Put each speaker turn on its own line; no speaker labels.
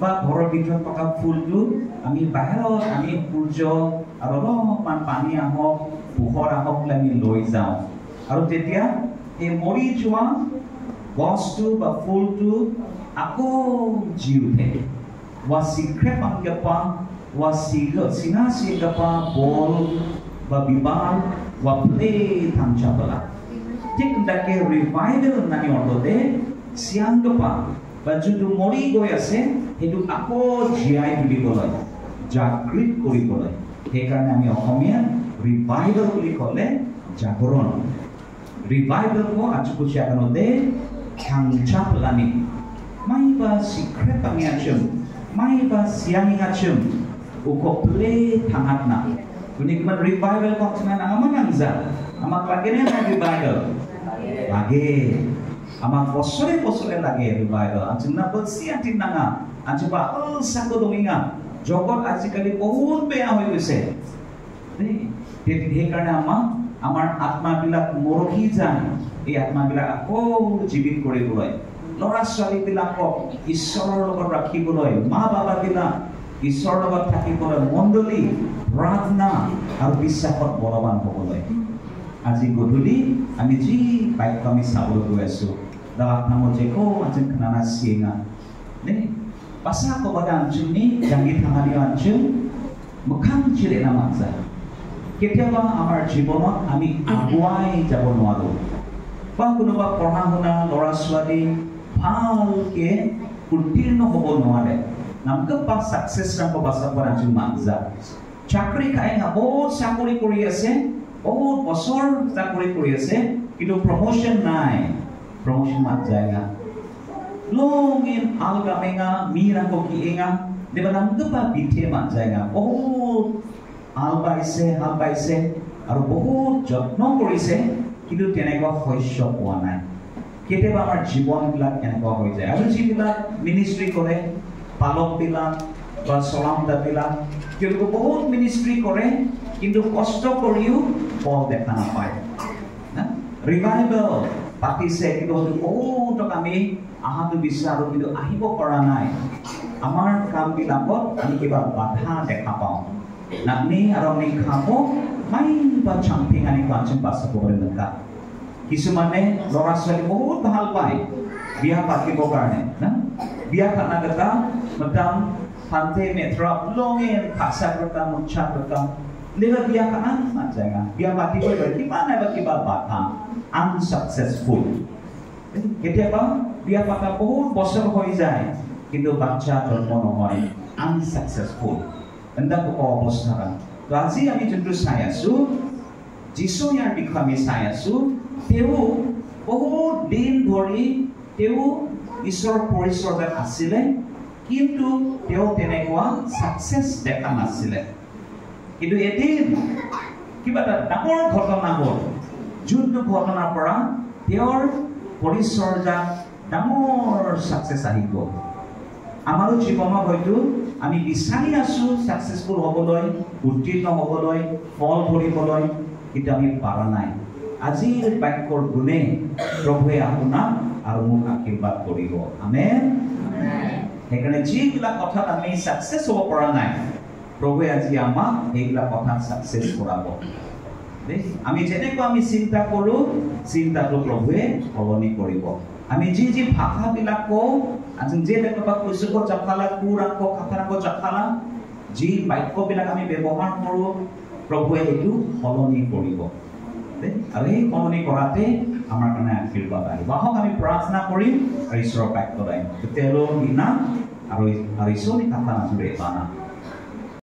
বা ঘৰৰ ভিতৰত থকা ফুলটো আমি বাহিৰত আমি সূৰ্য আৰু অলপমান পানী আহক পোহৰ আহক আমি লৈ যাওঁ আৰু তেতিয়া এই মৰি যোৱা গছটো বা ফুলটো আকৌ জি উঠে wa sikre panggapa wa singa bol wa bibal wa play thamchabala ঠিক তাকে রিভাইভাল নানি অর্থতে সিয়াংগপা বা যোনটো মৰি গৈ আছে সেইটো আকৌ জীয়াই তুলিবলৈ জাগৃত কৰিবলৈ সেইকাৰণে আমি অসমীয়া ৰিভাইভাল বুলি ক'লে জাগৰণ ৰিভাইভাল को আজকুচি আকানতে থাংচাপলানি maiba সিক্রে পাঙিয়াচুম maiba সিয়াঙিয়াচুম উকপ্লে থাঙাতনা Unikman revival konsumen aman angza, amak lagi ni ada revival, lagi, amak posore lagi revival. Anjing nak bersih anjing nanga, anjing bah satu dominga, jogot anjing kali बहुत beya hoy gise. Jadi karena amar atma bilak morohi jan, atma bilak ako jibit kori boleh. Lora swali bilak ko Ishor logot rakhi boleh, ma baba bilak Ishor logot thaki boleh mondoli. Pradna আৰু বিশ্বাসত বলৱান হ'বলৈ আজি গধূলি আমি যি বাক্য আমি চাবলৈ গৈ আছো দাক নামত যে কো আজি খানা সিঙা নে পাছা কবদা আঞ্চুনি জাঙ্গি থাঙানি আঞ্চু মুখাং চিৰে নামাজা কেতিয়াবা আমাৰ জীৱনত আমি আগুৱাই যাব নোৱাৰো বা কোনোবা পঢ়া শুনা ল'ৰা ছোৱালী ভালকে উত্তীৰ্ণ হ'ব নোৱাৰে নামকে পা সাকসেস ৰাখব বাসা পৰা আঞ্চু মানজা চাকৰি খাই না বহুত চাকৰি কৰি আছে বহুত বছৰ চাকৰি কৰি আছে কিন্তু প্ৰমোশন নাই প্ৰমোশন মাত যায় না লংin algamenga mira ko kienga debanam dupa bithe মান যায় না বহুত হাল পাইছে আৰু বহুত যত্ন কৰিছে কিন্তু তেনেকুৱা শস্য পোৱা নাই কেতিয়াবা আমাৰ জীৱনবিলাক এনেকুৱা হৈ যায় আৰু যিবিলাক মিনিষ্ট্ৰি কৰে পালক বিলাক বা সলামদা বিলাক তেওঁলোকে বহুত মিনিষ্ট্ৰি কৰে কিন্তু কষ্ট কৰিও ফল দেখা নাপায় ৰিভাইভাল পাতিছে কিন্তু বহুত আমি আহাটো বিচাৰো কিন্তু আহিব পৰা নাই আমাৰ কাম বিলাকত আমি কিবা বাধা দেখা পাওঁ নানি আৰু আমি খাব মাইন বা চাম্পিং আনি কাঞ্চন পাছক কৰে নকা কিছুমানে ল'ৰা ছোৱালী বহুত ভাল পায় বিয়া পাতিবৰ কাৰণে না বিয়া খানাগতা মতাম Hante metra longin paksa berta muncah berta lewat dia kan macamnya dia mati boleh gimana bagi bapa unsuccessful কেতিয়াবা dia pakai বহুত বছর হৈ যায় কিন্তু বাচ্চা জন্ম নহয় unsuccessful এন্ডা কো অবস্থা তো আজি আমি যোনটো চাই আছো যিশু ইয়াৰ বিষয়ে আমি চাই আছো তেওঁ বহুত দিন ধৰি তেওঁ ঈশ্বৰৰ পৰিচৰ্যাত আছিলে কিন্তু তেওঁ তেনেকুৱা সাকসেস দেখা নাছিলে কিন্তু এদিন কিবা এটা ডাঙৰ ঘটনা হ'ল যোনটো ঘটনাৰ পৰা তেওঁৰ পৰিচৰ্যা ডাঙৰ সাকসেস আহিব আমাৰ জীৱনত হয়তো আমি বিচাৰি আছো সাকসেসফুল হ'বলৈ উত্তীৰ্ণ হ'বলৈ ফল ধৰিবলৈ কিন্তু আমি পাৰা নাই আজিৰ বাক্যৰ গুণে প্ৰভুৱে আপোনাক আৰু মোক আশীৰ্বাদ কৰিব আমেন সেইকাৰণে যিবিলাক কথাত আমি সাকসেস হ'ব পৰা নাই প্ৰভুৱে আজি আমাক এইবিলাক কথাত সাকসেস কৰাব আমি যেনেকৈ আমি চিন্তা কৰো চিন্তাটো প্ৰভুৱে সলনি কৰিব আমি যি ভাষাবিলাক কওঁ আজি যে লেখবা কৈছো জাপালা কুৰাকো খাতাৰাকো জাপালা যি বাক্যবিলাক আমি ব্যৱহাৰ কৰো প্ৰভুৱে এইটো সলনি কৰিব আৰু এই সলনি কৰাতে আমাৰ কাৰণে আশীৰ্বাদ আহিব আহক আমি প্ৰাৰ্থনা কৰিম আৰু ঈশ্বৰৰ বাক্য গাইম তেতিয়ালৈ দিনা আৰু ঈশ্বৰৰ কথা নাজুৰে পানা